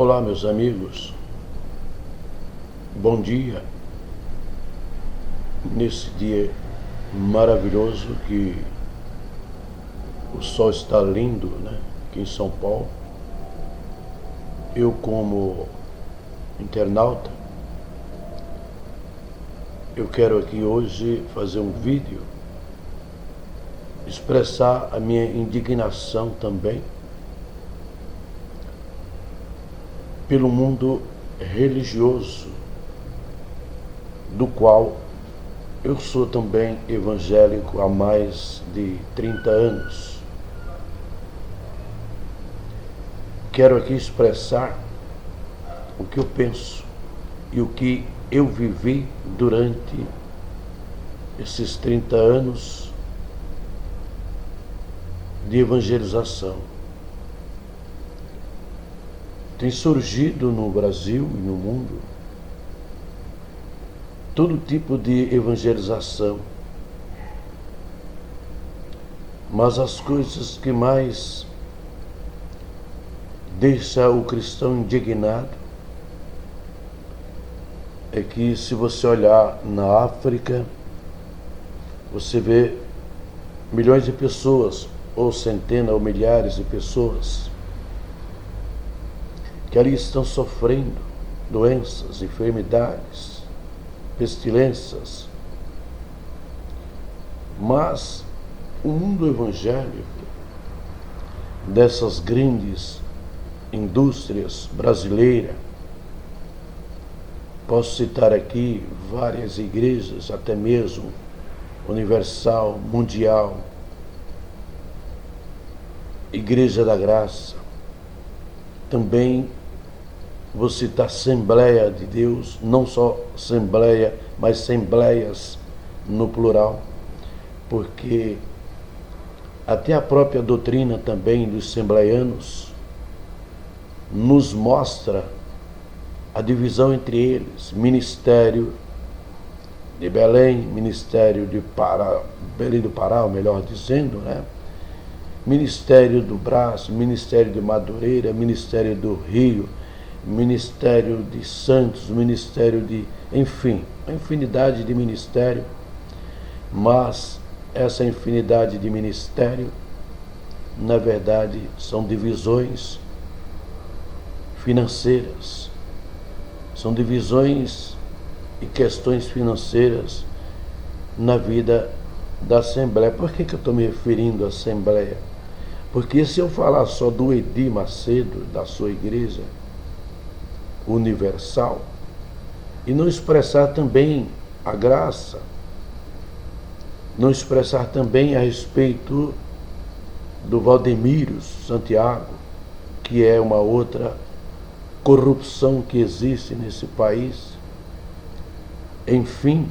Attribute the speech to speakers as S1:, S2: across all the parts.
S1: Olá, meus amigos, bom dia. Nesse dia maravilhoso que o sol está lindo, né? Aqui em São Paulo, eu como internauta, eu quero aqui hoje fazer um vídeo, expressar a minha indignação também pelo mundo religioso, do qual eu sou também evangélico há mais de 30 anos. Quero aqui expressar o que eu penso e o que eu vivi durante esses 30 anos de evangelização. Tem surgido no Brasil e no mundo todo tipo de evangelização, mas as coisas que mais deixa o cristão indignado é que, se você olhar na África, você vê milhões de pessoas, ou centenas ou milhares de pessoas, que ali estão sofrendo doenças, enfermidades, pestilências. Mas o mundo evangélico, dessas grandes indústrias brasileiras, posso citar aqui várias igrejas, até mesmo Universal, Mundial, Igreja da Graça, também vou citar Assembleia de Deus, não só Assembleia, mas Assembleias no plural, porque até a própria doutrina também dos assembleianos nos mostra a divisão entre eles: Ministério de Belém, Ministério de Belém do Pará, melhor dizendo, né? Ministério do Brás, Ministério de Madureira, Ministério do Rio, Ministério de Santos, Ministério de... enfim, uma infinidade de ministério. Mas essa infinidade de ministério, na verdade, são divisões financeiras, são divisões e questões financeiras na vida da Assembleia. Por que eu estou me referindo à Assembleia? Porque se eu falar só do Edir Macedo, da sua igreja universal, e não expressar também a graça, não expressar também a respeito do Valdemiro Santiago, que é uma outra corrupção que existe nesse país, enfim,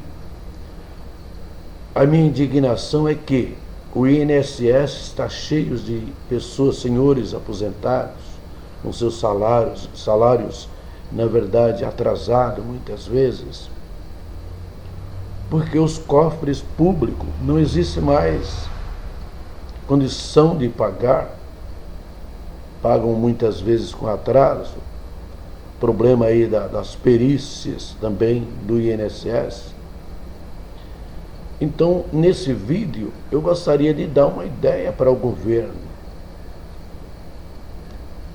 S1: a minha indignação é que o INSS está cheio de pessoas, senhores aposentados, com seus salários, na verdade, atrasados muitas vezes, porque os cofres públicos não existe mais condição de pagar, pagam muitas vezes com atraso, problema aí das perícias também do INSS. Então, nesse vídeo, eu gostaria de dar uma ideia para o governo.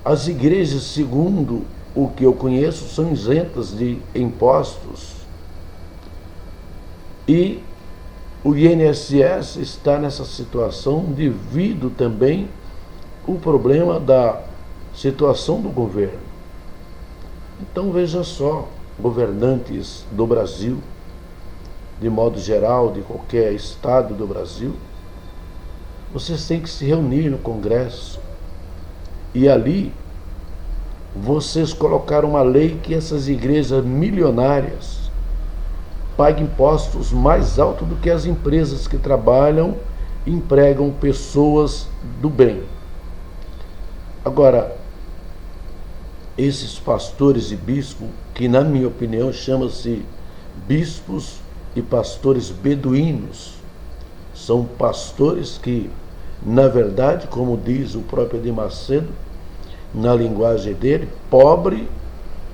S1: As igrejas, segundo o que eu conheço, são isentas de impostos. E o INSS está nessa situação devido também ao problema da situação do governo. Então, veja só, governantes do Brasil, de modo geral, de qualquer estado do Brasil, vocês têm que se reunir no Congresso e ali vocês colocaram uma lei que essas igrejas milionárias paguem impostos mais altos do que as empresas que trabalham e empregam pessoas do bem. Agora, esses pastores e bispos, que na minha opinião chama-se bispos e pastores beduínos, são pastores que, na verdade, como diz o próprio Edir Macedo, na linguagem dele, pobre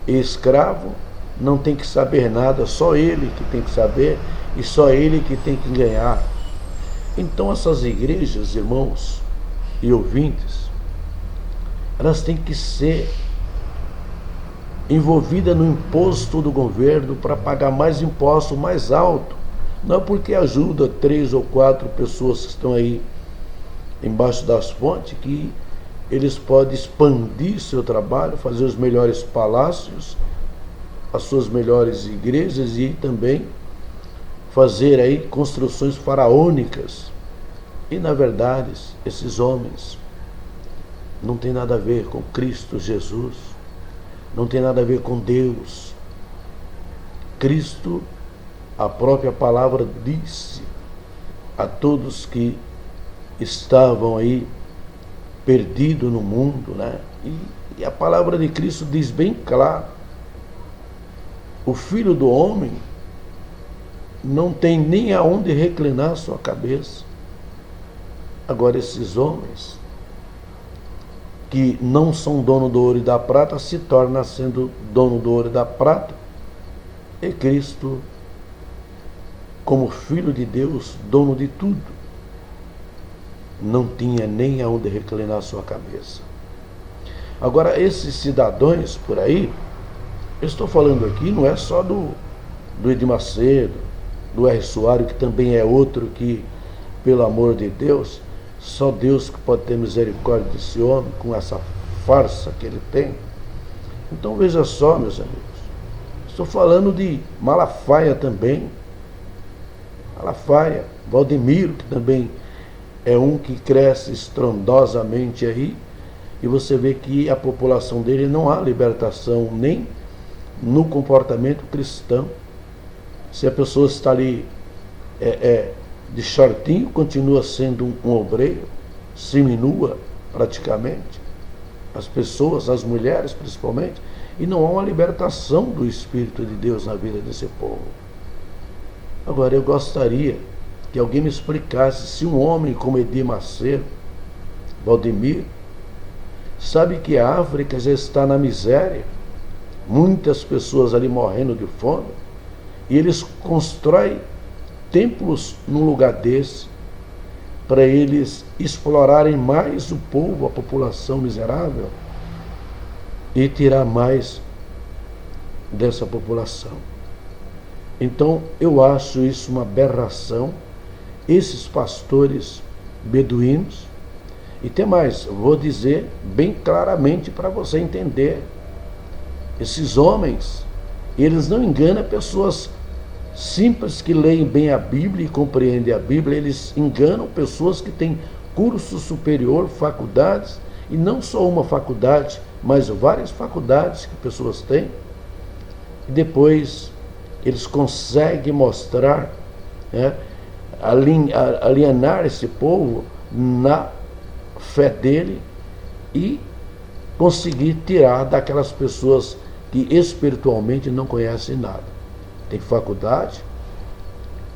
S1: e escravo, não tem que saber nada, só ele que tem que saber e só ele que tem que ganhar. Então essas igrejas, irmãos e ouvintes, elas têm que ser envolvidas no imposto do governo para pagar mais imposto, mais alto. Não porque ajuda 3 ou 4 pessoas que estão aí embaixo das fontes, que eles podem expandir seu trabalho, fazer os melhores palácios, as suas melhores igrejas e também fazer aí construções faraônicas. E na verdade, esses homens não tem nada a ver com Cristo Jesus, não tem nada a ver com Deus. Cristo, a própria palavra disse a todos que estavam aí perdidos no mundo, né? E a palavra de Cristo diz bem claro: o Filho do Homem não tem nem aonde reclinar sua cabeça. Agora esses homens que não são dono do ouro e da prata se tornam sendo dono do ouro e da prata, e Cristo, como Filho de Deus, dono de tudo, não tinha nem aonde reclinar sua cabeça. Agora esses cidadãos por aí, eu estou falando aqui, não é só do Edir Macedo, do R. Soares, que também é outro que, pelo amor de Deus, só Deus que pode ter misericórdia desse homem, com essa farsa que ele tem. Então veja só, meus amigos, estou falando de Malafaia também. Malafaia, Valdemiro, que também é um que cresce estrondosamente aí, e você vê que a população dele não há libertação nem no comportamento cristão. Se a pessoa está ali de shortinho, continua sendo um obreiro, seminua praticamente, as pessoas, as mulheres principalmente, e não há uma libertação do Espírito de Deus na vida desse povo. Agora eu gostaria que alguém me explicasse se um homem como Edir Macedo, Valdemiro, sabe que a África já está na miséria, muitas pessoas ali morrendo de fome, e eles constroem templos num lugar desse, para eles explorarem mais o povo, a população miserável, e tirar mais dessa população. Então eu acho isso uma aberração. Esses pastores beduínos, e tem mais, vou dizer bem claramente para você entender, esses homens, eles não enganam pessoas simples que leem bem a Bíblia e compreendem a Bíblia, eles enganam pessoas que têm curso superior, faculdades, e não só uma faculdade, mas várias faculdades que pessoas têm, e depois eles conseguem mostrar, alienar esse povo na fé dele e conseguir tirar daquelas pessoas que espiritualmente não conhecem nada. Tem faculdade,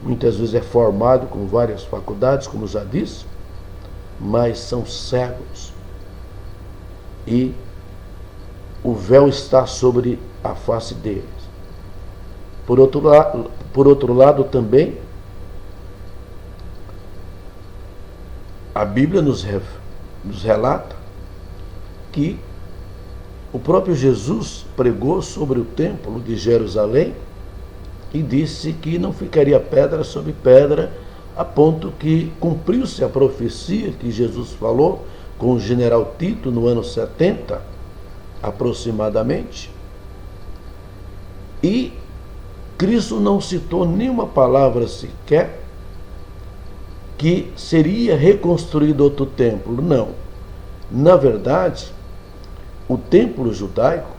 S1: muitas vezes é formado com várias faculdades, como já disse, mas são cegos. E o véu está sobre a face deles. Por outro lado também, a Bíblia nos relata que o próprio Jesus pregou sobre o templo de Jerusalém e disse que não ficaria pedra sobre pedra, a ponto que cumpriu-se a profecia que Jesus falou com o general Tito no ano 70, aproximadamente. E Cristo não citou nenhuma palavra sequer que seria reconstruído outro templo. Não. Na verdade, o templo judaico,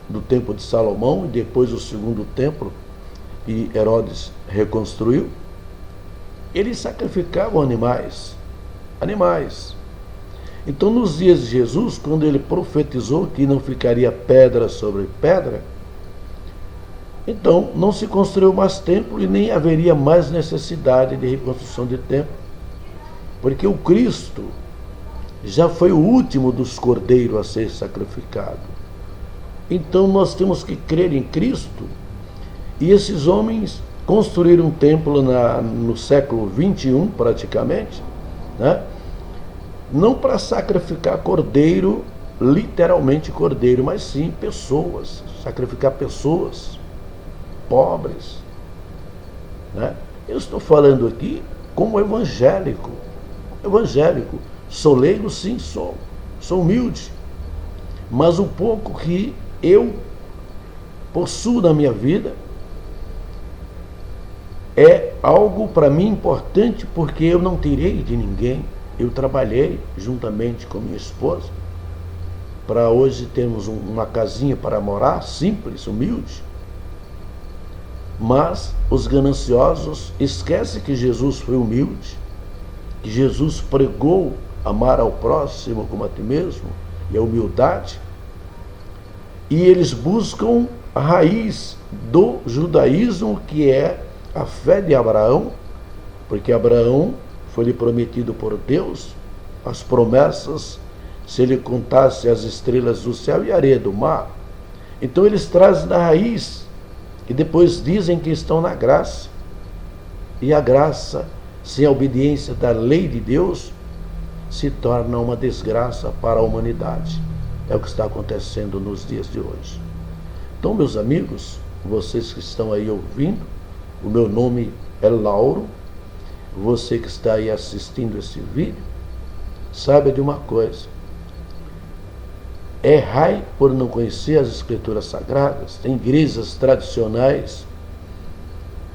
S1: do templo de Salomão, e depois o segundo templo, que Herodes reconstruiu, eles sacrificavam animais. Então, nos dias de Jesus, quando ele profetizou que não ficaria pedra sobre pedra, então não se construiu mais templo e nem haveria mais necessidade de reconstrução de templo, porque o Cristo já foi o último dos cordeiros a ser sacrificado. Então nós temos que crer em Cristo. E esses homens construíram um templo no século 21, praticamente, né? Não para sacrificar cordeiro, literalmente cordeiro, mas sim pessoas, sacrificar pessoas pobres, né? Eu estou falando aqui como evangélico. Sou leigo, sim, sou humilde, mas o pouco que eu possuo na minha vida é algo para mim importante, porque eu não tirei de ninguém. Eu trabalhei juntamente com minha esposa para hoje termos uma casinha para morar, simples, humilde. Mas os gananciosos esquecem que Jesus foi humilde, que Jesus pregou amar ao próximo como a ti mesmo, e a humildade. E eles buscam a raiz do judaísmo, que é a fé de Abraão, porque Abraão foi-lhe prometido por Deus as promessas, se ele contasse as estrelas do céu e a areia do mar. Então eles trazem da raiz e depois dizem que estão na graça. E a graça, sem a obediência da lei de Deus, se torna uma desgraça para a humanidade. É o que está acontecendo nos dias de hoje. Então, meus amigos, vocês que estão aí ouvindo, o meu nome é Lauro. Você que está aí assistindo esse vídeo, saiba de uma coisa: errai por não conhecer as Escrituras Sagradas. Tem igrejas tradicionais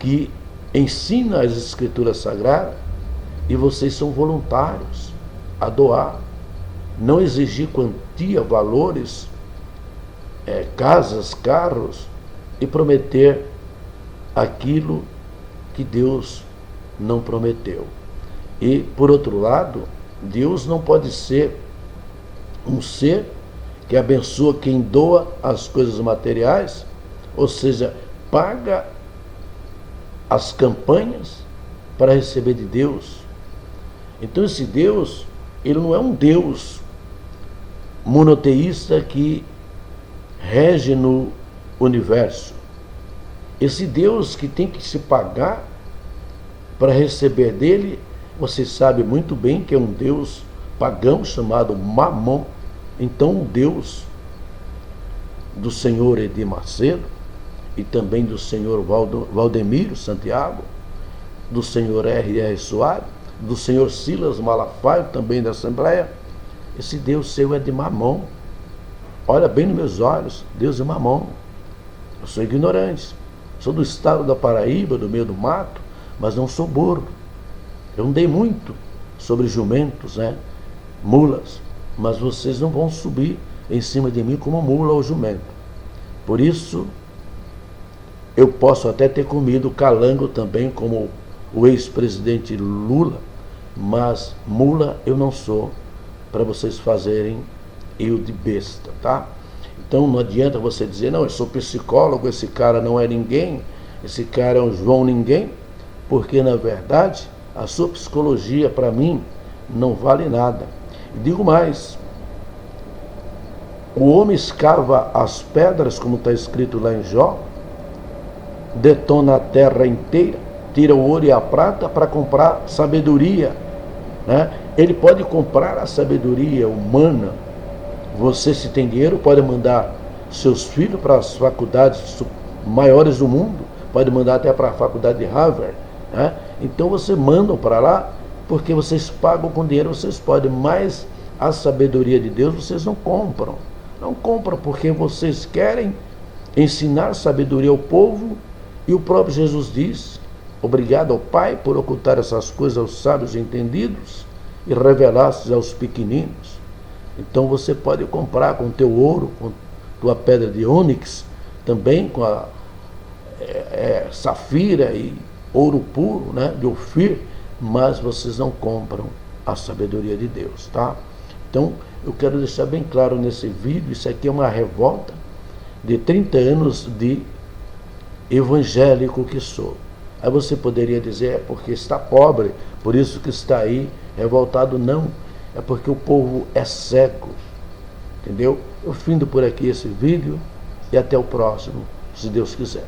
S1: que ensinam as Escrituras Sagradas e vocês são voluntários a doar, não exigir quantia, valores, casas, carros, e prometer aquilo que Deus não prometeu. E, por outro lado, Deus não pode ser um ser que abençoa quem doa as coisas materiais, ou seja, paga as campanhas para receber de Deus. Então esse Deus, ele não é um Deus monoteísta que rege no universo. Esse Deus que tem que se pagar para receber dele, você sabe muito bem que é um Deus pagão chamado Mamon. Então o Deus do senhor Edir Macedo e também do senhor Valdemiro Santiago, do senhor R.R. Soares, do senhor Silas Malafaio, também da Assembleia, esse Deus seu é de Mamon. Olha bem nos meus olhos, Deus é Mamon. Eu sou ignorante, sou do estado da Paraíba, do meio do mato, mas não sou burro. Eu andei muito sobre jumentos, mulas, mas vocês não vão subir em cima de mim como mula ou jumento. Por isso, eu posso até ter comido calango também, como o ex-presidente Lula, mas mula eu não sou, para vocês fazerem eu de besta, tá? Então não adianta você dizer, não, eu sou psicólogo, esse cara não é ninguém, esse cara é um João ninguém, porque na verdade a sua psicologia para mim não vale nada. E digo mais, o homem escava as pedras, como está escrito lá em Jó, detona a terra inteira, tira o ouro e a prata para comprar sabedoria, Ele pode comprar a sabedoria humana. Você, se tem dinheiro, pode mandar seus filhos para as faculdades maiores do mundo, pode mandar até para a faculdade de Harvard, Então você manda para lá, porque vocês pagam com dinheiro, vocês podem, mas a sabedoria de Deus vocês não compram. Não compram porque vocês querem ensinar sabedoria ao povo, e o próprio Jesus diz: obrigado ao Pai por ocultar essas coisas aos sábios e entendidos e revelar-se aos pequeninos. Então você pode comprar com teu ouro, com tua pedra de ônix, também com a safira e ouro puro, de Ofir, mas vocês não compram a sabedoria de Deus, tá? Então eu quero deixar bem claro nesse vídeo, isso aqui é uma revolta de 30 anos de evangélico que sou. Aí você poderia dizer, é porque está pobre, por isso que está aí revoltado. Não, é porque o povo é cego, entendeu? Eu findo por aqui esse vídeo e até o próximo, se Deus quiser.